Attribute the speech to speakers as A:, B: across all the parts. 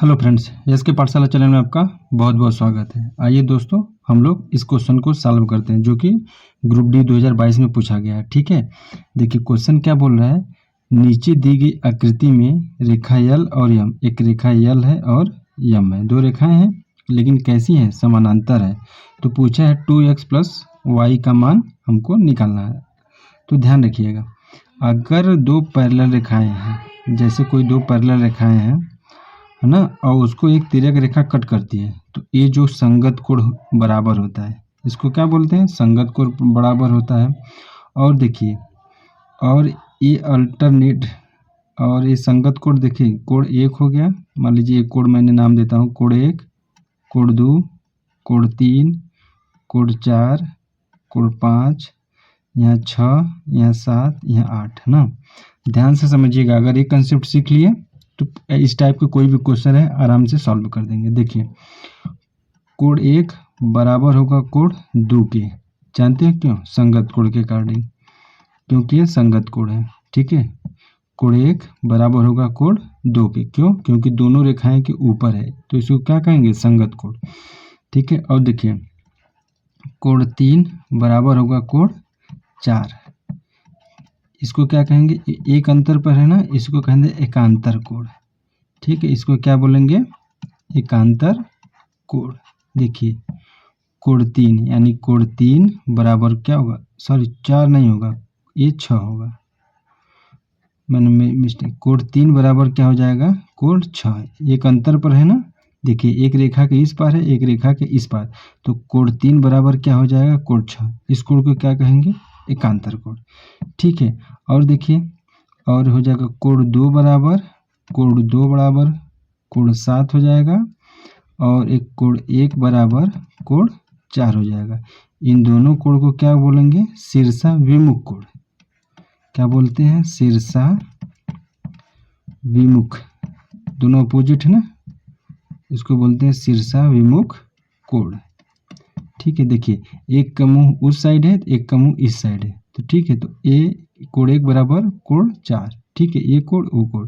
A: Hello friends, S के पाठशाला channel में आपका बहुत बहुत स्वागत है। आइए दोस्तों, हम लोग इस क्वेश्चन को सॉल्व करते हैं जो कि ग्रुप डी 2022 में पूछा गया है। ठीक है, देखिए क्वेश्चन क्या बोल रहा है। नीचे दी गई आकृति में रेखा यल और यम, एक रेखा यल है और यम है, दो रेखाएं हैं लेकिन कैसी हैं, समानांतर है। तो पूछा है 2x प्लस वाई का मान हमको निकालना है। तो ध्यान रखिएगा, अगर दो पैरेलल रेखाएं हैं, जैसे कोई दो पैरेलल रेखाएं हैं है ना, और उसको एक तिर्यक रेखा कट करती है, तो ये जो संगत कोण बराबर होता है, इसको क्या बोलते हैं, संगत कोण बराबर होता है। और देखिए, और ये अल्टरनेट, और ये संगत कोण देखिए, कोण एक हो गया, मान लीजिए एक कोण मैंने नाम देता हूँ, कोण एक, कोण दो, कोण तीन, कोण चार, कोण पाँच, यहाँ 6, यहाँ 7, यहाँ 8 है ना। ध्यान से समझिएगा, अगर ये कंसेप्ट सीख लिए तो इस टाइप के कोई भी क्वेश्चन है आराम से सॉल्व कर देंगे। देखिए, कोण एक बराबर होगा कोण दो के, जानते हैं क्यों, संगत कोण के अकॉर्डिंग, क्योंकि ये संगत कोण है। ठीक है, कोण एक बराबर होगा कोण दो के, क्यों, क्योंकि दोनों रेखाएं के ऊपर है, तो इसको क्या कहेंगे, संगत कोण। ठीक है, और देखिए कोण तीन बराबर होगा कोण चार, इसको क्या कहेंगे, एक अंतर पर है ना, इसको कहेंगे एकांतर कोण। ठीक है, इसको क्या बोलेंगे, एकांतर कोण। देखिए कोण तीन, यानी कोण तीन बराबर क्या होगा, सॉरी 4 नहीं होगा, ये 6 होगा, मैंने मिस्टेक, कोण तीन बराबर क्या हो जाएगा, कोण 6, एक अंतर पर है ना। देखिए एक रेखा के इस पार है, एक रेखा के इस पार, तो कोण तीन बराबर क्या हो जाएगा, कोण 6। इस कोण को क्या कहेंगे, एकांतर कोण। ठीक है, और देखिए, और हो जाएगा कोण दो बराबर कोण 7 हो जाएगा, और एक कोण एक बराबर कोण 4 हो जाएगा। इन दोनों कोण को क्या बोलेंगे, शीर्षा विमुख कोण। क्या बोलते हैं, शीर्षा विमुख, दोनों अपोजिट है ना, इसको बोलते हैं शीर्षा विमुख कोण। ठीक है, देखिए एक का मुंह उस साइड है, एक का मुंह इस साइड है, तो ठीक है, तो ए कोण एक बराबर कोण 4। ठीक है, ये कोण वो कोण,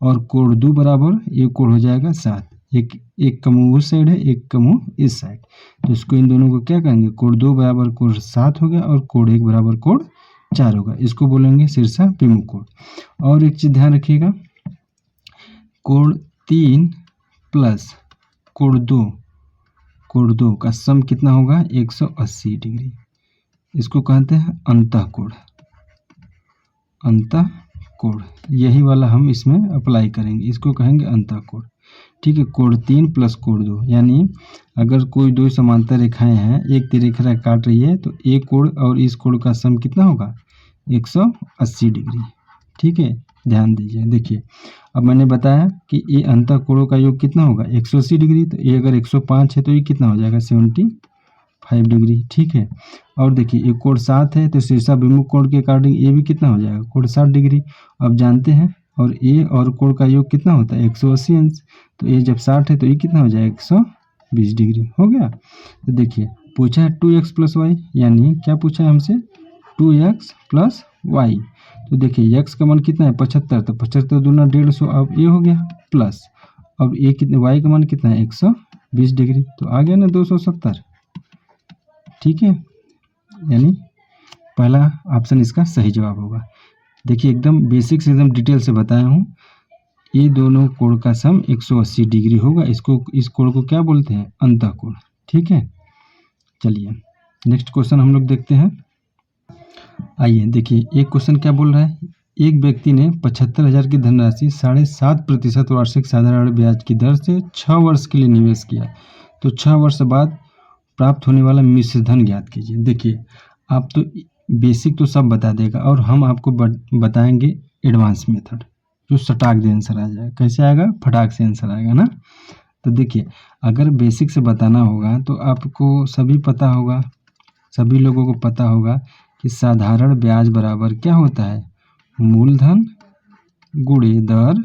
A: और कोण दो बराबर ये कोण हो जाएगा 7, एक का मुंह उस साइड है, एक का मुंह इस साइड, तो इसको इन दोनों को क्या कहेंगे, कोण दो बराबर कोण 7 हो गया, और कोण एक बराबर कोण 4 होगा, इसको बोलेंगे शीर्षा विमुख कोण। और एक चीज ध्यान रखिएगा, कोण तीन प्लस कोण दो का सम कितना होगा, 180 डिग्री, इसको कहते हैं अंतःकोण। अंतःकोण यही वाला हम इसमें अप्लाई करेंगे, इसको कहेंगे अंतःकोण। ठीक है, कोण तीन प्लस कोण दो, यानी अगर कोई दो समांतर रेखाएं हैं, एक तिरछा रेखा काट रही है, तो एक कोण और इस कोण का सम कितना होगा, 180 डिग्री। ठीक है, ध्यान दीजिए। देखिए, अब मैंने बताया कि ये अंतःकोणों का योग कितना होगा, 180 डिग्री, तो ये अगर 105 है तो ये कितना हो जाएगा, 75 डिग्री। ठीक है, और देखिए ये कोण 7 है, तो शीर्षा विमुख कोण के अकॉर्डिंग ये भी कितना हो जाएगा, कोण 60 डिग्री। अब जानते हैं, और ए और कोण का योग कितना होता है, 180 अंश, तो ये जब 60 है तो ये कितना हो जाएगा, 120 डिग्री हो गया। तो देखिए पूछा है 2x प्लस वाई, यानी क्या पूछा है हमसे, 2x प्लस वाई। तो देखिए x का मान कितना है, 75, तो 75 दूना 150, अब ये हो गया प्लस, अब ये कितने, y का मान कितना है, 120 डिग्री, तो आ गया ना 270। ठीक है, यानी पहला ऑप्शन इसका सही जवाब होगा। देखिए एकदम बेसिक से एकदम डिटेल से बताया हूँ, ये दोनों कोण का सम 180 डिग्री होगा, इस कोण को क्या बोलते हैं, अंतःकोण। ठीक है, चलिए नेक्स्ट क्वेश्चन हम लोग देखते हैं। आइए देखिए, एक क्वेश्चन क्या बोल रहा है, एक व्यक्ति ने 75,000 की धनराशि 7.5% वार्षिक साधारण ब्याज की दर से 6 वर्ष के लिए निवेश किया, तो 6 वर्ष बाद प्राप्त होने वाला मिश्र धन ज्ञात कीजिए। देखिए, आप तो बेसिक तो सब बता देगा, और हम आपको बताएंगे एडवांस मेथड, जो सटाक दे आंसर आ जाएगा। कैसे आएगा, फटाक से आंसर आएगा ना। तो देखिए, अगर बेसिक से बताना होगा तो आपको सभी पता होगा, सभी लोगों को पता होगा कि साधारण ब्याज बराबर क्या होता है, मूलधन गुणे दर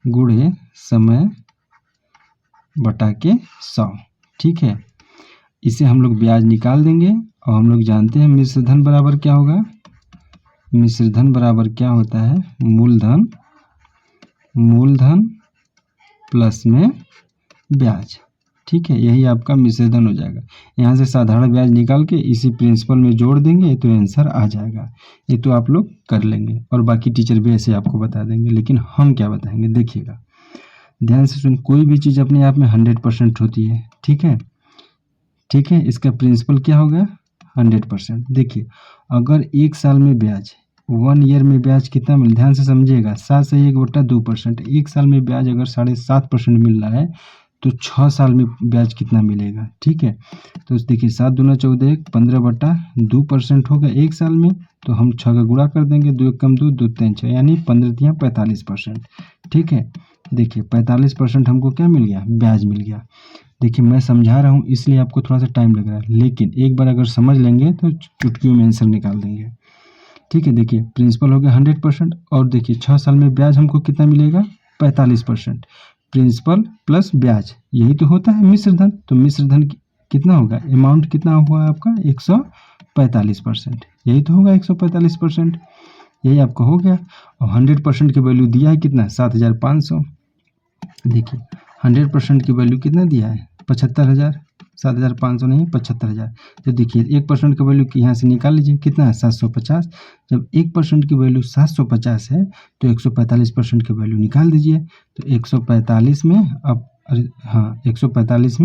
A: गुणे समय बटा के 100। ठीक है, इसे हम लोग ब्याज निकाल देंगे, और हम लोग जानते हैं मिश्र धन बराबर क्या होगा, मिश्र धन बराबर क्या होता है, मूलधन प्लस में ब्याज। ठीक है, यही आपका मिश्र धन हो जाएगा। यहाँ से साधारण ब्याज निकाल के इसी प्रिंसिपल में जोड़ देंगे तो आंसर आ जाएगा। ये तो आप लोग कर लेंगे और बाकी टीचर भी ऐसे आपको बता देंगे, लेकिन हम क्या बताएंगे देखिएगा, ध्यान से सुन। कोई भी चीज़ अपने आप में 100% होती है। ठीक है, ठीक है, इसका प्रिंसिपल क्या होगा 100%। देखिए, अगर एक साल में ब्याज 1 ईयर में ब्याज कितना मिल, ध्यान से समझिएगा, 7 से 1/2%। एक साल में ब्याज अगर 7.5% मिल रहा है तो 6 साल में ब्याज कितना मिलेगा। ठीक है, तो देखिए 7 दूना 14, 15/2% होगा एक साल में, तो हम 6 का गुणा कर देंगे, 2 1 2, 2 3 6, यानी 15 तिया 45%। ठीक है, देखिए 45% हमको क्या मिल गया, ब्याज मिल गया। देखिए मैं समझा रहा हूँ इसलिए आपको थोड़ा सा टाइम लग रहा है, लेकिन एक बार अगर समझ लेंगे तो चुटकियों में आंसर निकाल देंगे। ठीक है, देखिए प्रिंसिपल हो गया 100% और देखिए 6 साल में ब्याज हमको कितना मिलेगा 45%। प्रिंसिपल प्लस ब्याज यही तो होता है मिश्र धन। तो मिश्र धन कितना होगा, अमाउंट कितना हुआ आपका 145%, यही तो होगा 145%, यही आपका हो गया। और 100% की वैल्यू दिया है कितना 7500। देखिए 100% की वैल्यू कितना दिया है 75,000, 7,500 नहीं 75,000। तो देखिए 1% की वैल्यू यहाँ से निकाल लीजिए कितना है 750। जब 1% की वैल्यू 750 है तो 145% की वैल्यू निकाल दीजिए। तो 145 में अब हाँ 145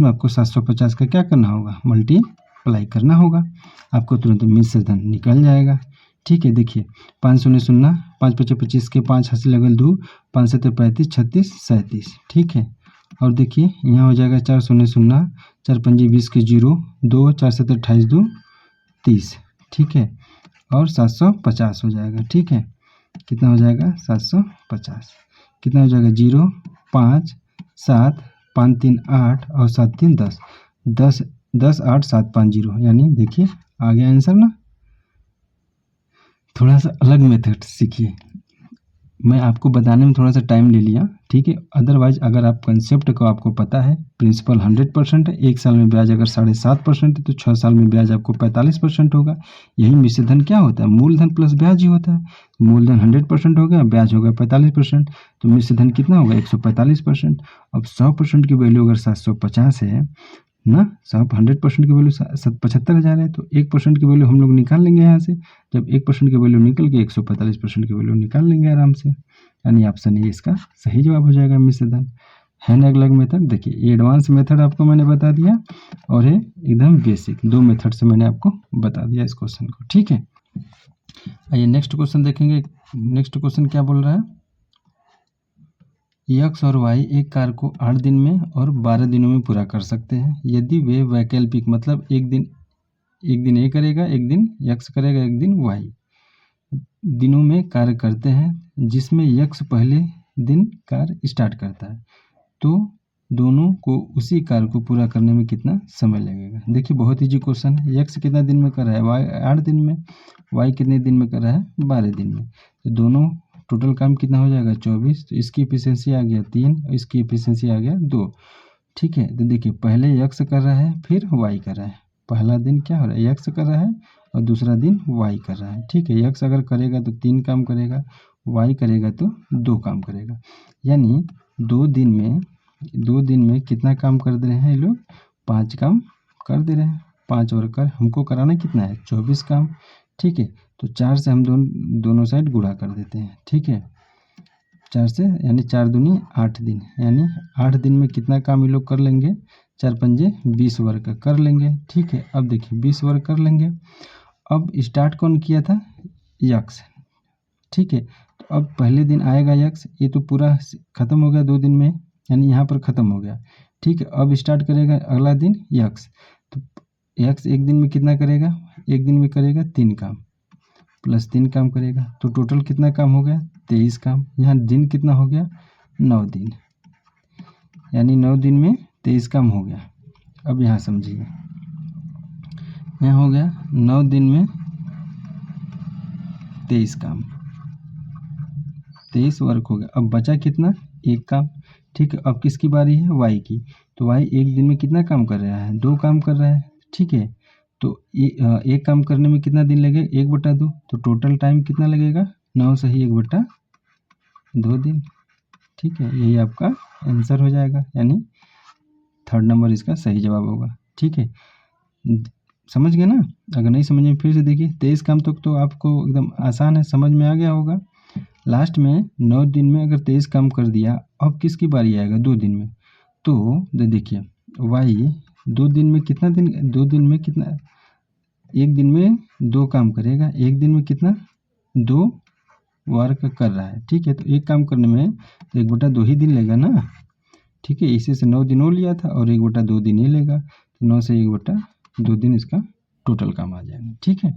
A: में आपको 750 का क्या करना होगा, मल्टीप्लाई करना होगा, आपको तुरंत मिश्र धन निकल जाएगा। ठीक है, देखिए 5 शून्य शून्य, 5 पचे 25 के 5 हाथ से लगल 2, 5 सत्तर 35, 36 37। ठीक है, और देखिए यहाँ हो जाएगा 4 शून्य शून्य, 4 पंजे 20 के 0, 2 4 सत्तर 28 2 30। ठीक है, और 750 हो जाएगा। ठीक है, कितना हो जाएगा 750, कितना हो जाएगा 0 5 7 5 3 8 और 7 3 10, 10 10 8 7 5 0, यानी देखिए आ गया आंसर ना। थोड़ा सा अलग मेथड सीखिए, मैं आपको बताने में थोड़ा सा टाइम ले लिया। ठीक है, अदरवाइज अगर आप कंसेप्ट को आपको पता है, प्रिंसिपल 100% है, एक साल में ब्याज अगर 7.5% है तो 6 साल में ब्याज आपको 45% होगा। यही मिश्र धन क्या होता है, मूलधन प्लस ब्याज ही होता है। मूलधन 100% हो गया, ब्याज हो गया 45%, तो मिश्र धन कितना होगा 145%। अब 100% की वैल्यू अगर 750 है ना, 100% की वैल्यू 75,000 है, तो 1% की वैल्यू हम लोग निकाल लेंगे यहाँ से। जब 1% की वैल्यू निकल के 145% की वैल्यू निकाल लेंगे आराम से, यानी ऑप्शन ए इसका सही जवाब हो जाएगा मिश्र धन। है ना अलग मेथड। देखिए ये एडवांस मेथड आपको मैंने बता दिया और ये एकदम बेसिक, दो मेथड से मैंने आपको बता दिया इस क्वेश्चन को। ठीक है, आइए नेक्स्ट क्वेश्चन देखेंगे। नेक्स्ट क्वेश्चन क्या बोल रहा है, यक्स और वाई एक कार्य को 8 दिन में और 12 दिनों में पूरा कर सकते हैं यदि वे वैकल्पिक, मतलब एक दिन ए करेगा, एक दिन यक्स करेगा, एक दिन वाई दिनों में कार्य करते हैं, जिसमें यक्स पहले दिन कार्य स्टार्ट करता है, तो दोनों को उसी कार्य को पूरा करने में कितना समय लगेगा। देखिए बहुत ईजी क्वेश्चन है। यक्स कितना दिन में कर रहा है, वाई 8 दिन में, वाई कितने दिन में कर रहा है 12 दिन में, तो दोनों टोटल काम कितना हो जाएगा 24। तो इसकी एफिशिएंसी आ गया 3 और इसकी एफिशिएंसी आ गया 2। ठीक है, तो देखिए पहले यक्स कर रहा है फिर वाई कर रहा है। पहला दिन क्या हो रहा है, यक्स कर रहा है और दूसरा दिन वाई कर रहा है। ठीक है, यक्स अगर करेगा तो 3 काम करेगा, वाई करेगा तो 2 काम करेगा, यानी 2 दिन में कितना काम कर दे रहे हैं ये लोग, 5 काम कर दे रहे हैं। 5 और कर हमको कराना कितना है 24 काम। ठीक है, तो 4 से हम दोनों साइड गुणा कर देते हैं। ठीक है, 4 से यानी 4 दूनी 8 दिन, यानी 8 दिन में कितना काम ये लोग कर लेंगे, 4 पंजे 20 वर्ग कर लेंगे। ठीक है, अब देखिए 20 वर्ग कर लेंगे। अब स्टार्ट कौन किया था, यक्स। ठीक है, तो अब पहले दिन आएगा यक्स, ये तो पूरा खत्म हो गया 2 दिन में, यानी यहाँ पर ख़त्म हो गया। ठीक है, अब स्टार्ट करेगा अगला दिन यक्स, तो यक्स एक दिन में कितना करेगा, एक दिन में करेगा 3 काम प्लस 3 काम करेगा, तो टोटल कितना काम हो गया 23 काम। यहाँ दिन कितना हो गया 9 दिन, यानी 9 दिन में 23 काम हो गया। अब यहाँ समझिए, यहाँ हो गया 9 दिन में 23 काम, 23 वर्क हो गया। अब बचा कितना, 1 काम। ठीक है, अब किसकी बारी है, वाई की। तो वाई एक दिन में कितना काम कर रहा है, 2 काम कर रहा है। ठीक है, तो एक काम करने में कितना दिन लगेगा, 1/2, तो टोटल टाइम कितना लगेगा 9 से ही 1/2 दिन। ठीक है, यही आपका आंसर हो जाएगा, यानी थर्ड नंबर इसका सही जवाब होगा। ठीक है, समझ गए ना? अगर नहीं समझ में फिर से देखिए, 23 काम तक तो आपको एकदम आसान है, समझ में आ गया होगा। लास्ट में 9 दिन में अगर 23 काम कर दिया, अब किसकी बारी आएगा 2 दिन में, तो देखिए वाई 2 दिन में कितना दिन, 2 दिन में कितना, एक दिन में 2 काम करेगा, एक दिन में कितना 2 वर्क कर रहा है। ठीक है, तो एक काम करने में तो 1/2 ही दिन लेगा ना। ठीक है, इसी से 9 दिन और लिया था और 1/2 दिन ही लेगा, तो 9 से 1/2 दिन इसका टोटल काम आ जाएगा। ठीक है।